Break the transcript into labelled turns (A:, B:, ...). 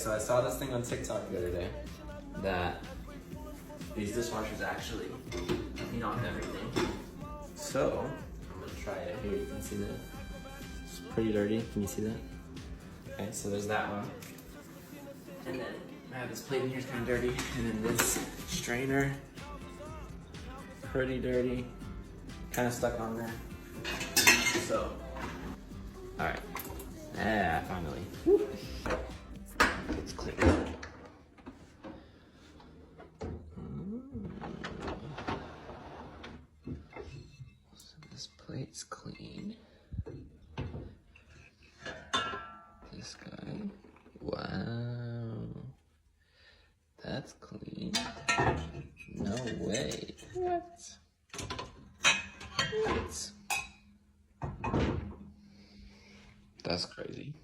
A: So I saw this thing on TikTok the other day that these dishwashers actually clean off everything. So I'm gonna try it. Here, you can see that. It's pretty dirty. Can you see that? Okay, so there's that one. And then I have this plate in here, it's kind of dirty. And then this strainer, pretty dirty. Kind of stuck on there. So, all right. Yeah, finally. Woo. It's clear. So this plate's clean. This guy. Wow. That's clean. No way. What? What? That's crazy.